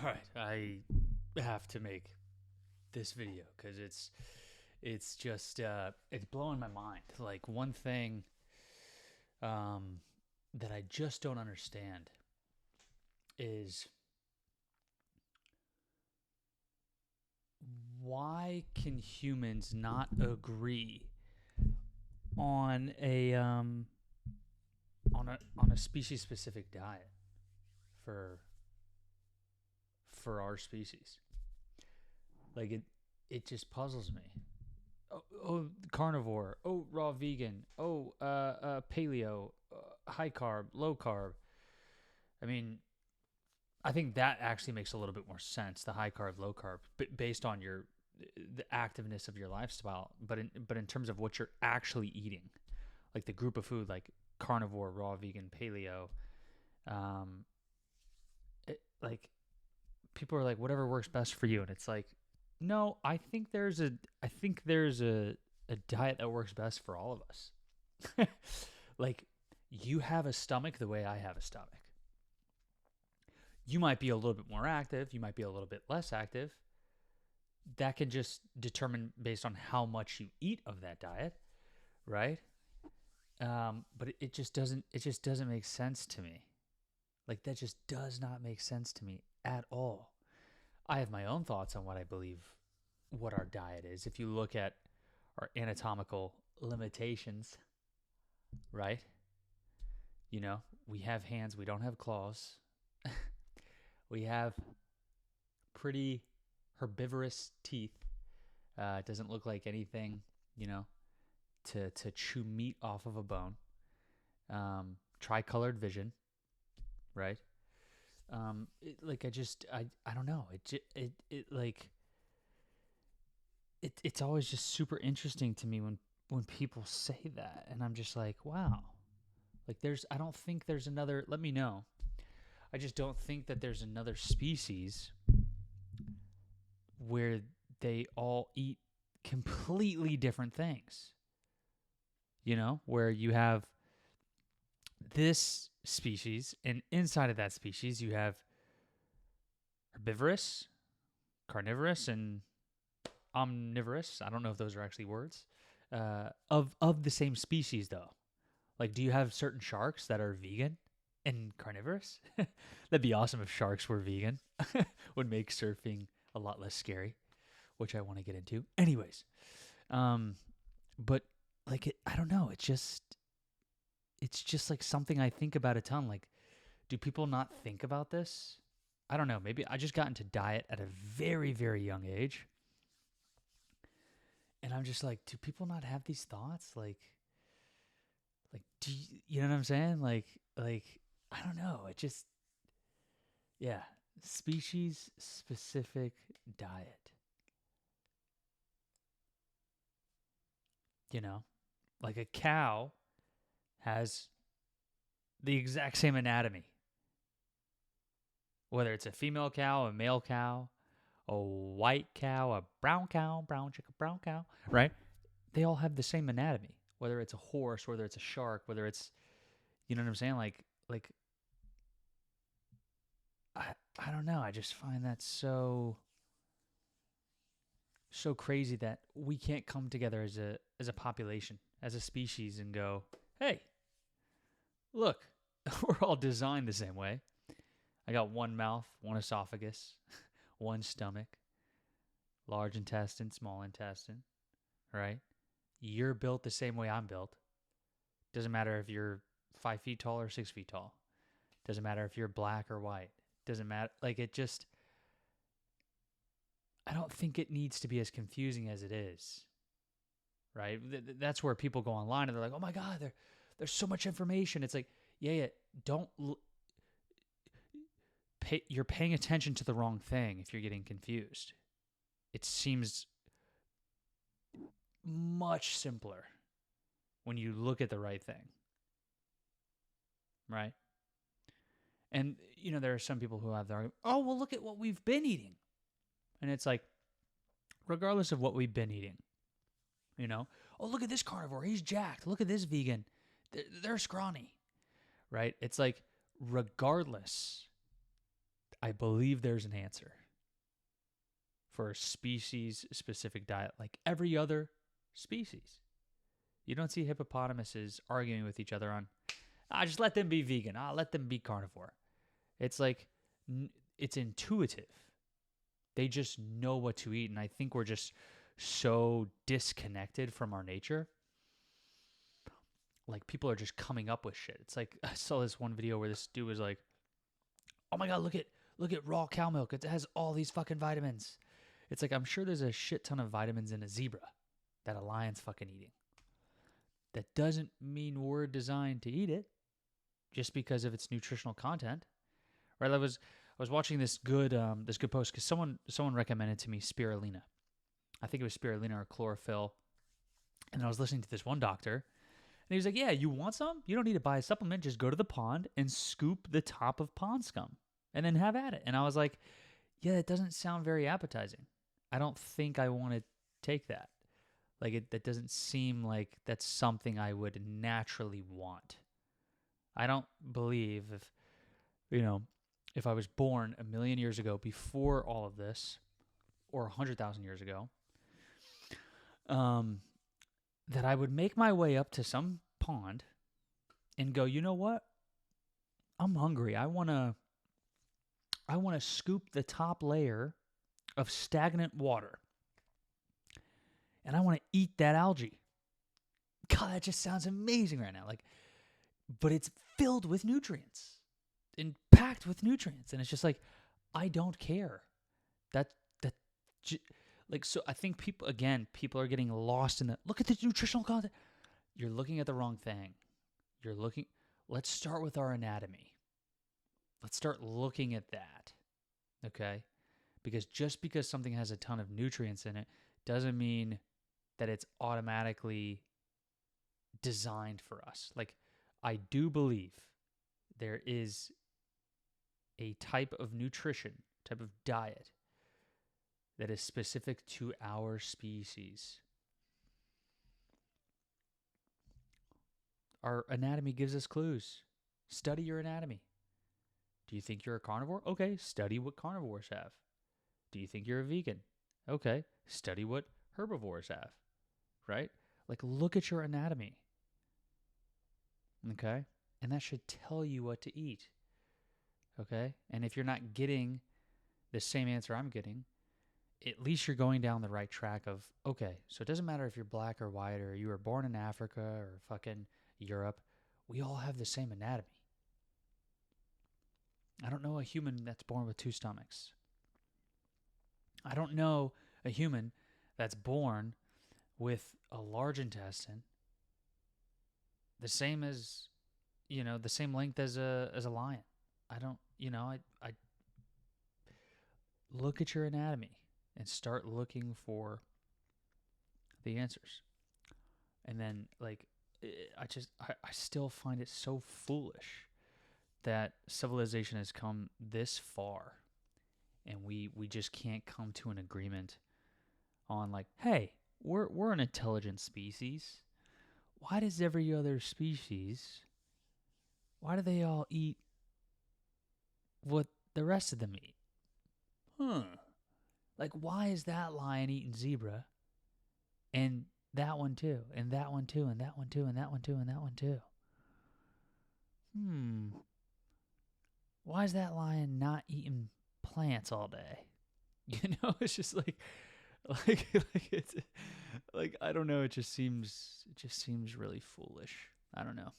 right, I have to make this video because it's just it's blowing my mind. Like one thing um, that I just don't understand is why can humans not agree on a species specific diet for our species? Like it just puzzles me. Oh, carnivore. Oh, raw vegan. Oh, paleo. High carb, low carb. I mean, I think that actually makes a little bit more sense. The high carb, low carb, based on the activeness of your lifestyle. But in terms of what you're actually eating, like the group of food, like carnivore, raw vegan, paleo, um, like people are like whatever works best for you, and it's like, no, I think there's a diet that works best for all of us. Like you have a stomach the way I have a stomach. You might be a little bit more active, you might be a little bit less active. That can just determine based on how much you eat of that diet, right? But it just doesn't make sense to me. Like that just does not make sense to me at all. I have my own thoughts on what I believe what our diet is. If you look at our anatomical limitations, right? You know, we have hands, we don't have claws. We have pretty herbivorous teeth. It doesn't look like anything, you know, to chew meat off of a bone. Tricolored vision, right? I don't know. It's always just super interesting to me when people say that, and I'm just like, wow. Like I don't think there's another. Let me know. I just don't think that there's another species where they all eat completely different things. You know, where you have this species, and inside of that species, you have herbivorous, carnivorous, and omnivorous. I don't know if those are actually words. Of the same species, though. Like, do you have certain sharks that are vegan and carnivorous? That'd be awesome if sharks were vegan. Would make surfing a lot less scary, which I want to get into. Anyways, um, but like I don't know. It's just like something I think about a ton. Like, do people not think about this? I don't know. Maybe I just got into diet at a very, very young age. And I'm just like, do people not have these thoughts? Do you know what I'm saying? I don't know. It just, yeah, species specific diet. You know, like a cow has the exact same anatomy, whether it's a female cow, a male cow, a white cow, a brown chicken, brown cow, right? They all have the same anatomy, whether it's a horse, whether it's a shark, whether it's, you know what I'm saying? Like I, I don't know. I just find that so crazy that we can't come together as a population, as a species, and go, hey, look, we're all designed the same way. I got one mouth, one esophagus, one stomach, large intestine, small intestine, right? You're built the same way I'm built. Doesn't matter if you're 5 feet tall or 6 feet tall. Doesn't matter if you're black or white. Doesn't matter. Like it just, I don't think it needs to be as confusing as it is, right? That's where people go online and they're like, oh my God, there's so much information. It's like, yeah, don't, you're paying attention to the wrong thing if you're getting confused. It seems much simpler when you look at the right thing, right? And, you know, there are some people who have their, oh, well, look at what we've been eating. And it's like, regardless of what we've been eating, you know, oh, look at this carnivore. He's jacked. Look at this vegan. They're scrawny, right? It's like, regardless, I believe there's an answer for a species-specific diet like every other species. You don't see hippopotamuses arguing with each other on, just let them be vegan. Let them be carnivore. It's like, it's intuitive. They just know what to eat. And I think we're just so disconnected from our nature. Like, people are just coming up with shit. It's like, I saw this one video where this dude was like, oh my God, look at raw cow milk. It has all these fucking vitamins. It's like, I'm sure there's a shit ton of vitamins in a zebra that a lion's fucking eating. That doesn't mean we're designed to eat it just because of its nutritional content. Right? I was watching this good post because someone recommended to me spirulina. I think it was spirulina or chlorophyll. And I was listening to this one doctor, and he was like, yeah, you want some? You don't need to buy a supplement. Just go to the pond and scoop the top of pond scum and then have at it. And I was like, yeah, that doesn't sound very appetizing. I don't think I want to take that. Like, that doesn't seem like that's something I would naturally want. I don't believe if I was born 1 million years ago before all of this, or 100,000 years ago, that I would make my way up to some pond and go, you know what? I'm hungry. I want to scoop the top layer of stagnant water. And I want to eat that algae. God, that just sounds amazing right now. But it's filled with nutrients and packed with nutrients. And it's just like, I don't care. So I think people are getting lost in look at the nutritional content. You're looking at the wrong thing. Let's start with our anatomy. Let's start looking at that. Okay? Because just because something has a ton of nutrients in it doesn't mean that it's automatically designed for us. Like, I do believe there is a type of nutrition, type of diet that is specific to our species. Our anatomy gives us clues. Study your anatomy. Do you think you're a carnivore? Okay, study what carnivores have. Do you think you're a vegan? Okay, study what herbivores have. Right? Like, look at your anatomy. Okay? And that should tell you what to eat. Okay? And if you're not getting the same answer I'm getting, at least you're going down the right track of, okay, so it doesn't matter if you're black or white or you were born in Africa or fucking Europe. We all have the same anatomy. I don't know a human that's born with 2 stomachs. I don't know a human that's born with a large intestine the same as, the same length as a lion. I don't, I look at your anatomy and start looking for the answers. And then, I still find it so foolish that civilization has come this far and we just can't come to an agreement on, like, hey, we're an intelligent species. Why does every other species, why do they all eat what the rest of them eat? Like, why is that lion eating zebra and that one too, and that one too, and that one too, and that one too, and that one too? Why is that lion not eating plants all day? It's just like it's like, I don't know. It just seems really foolish. I don't know.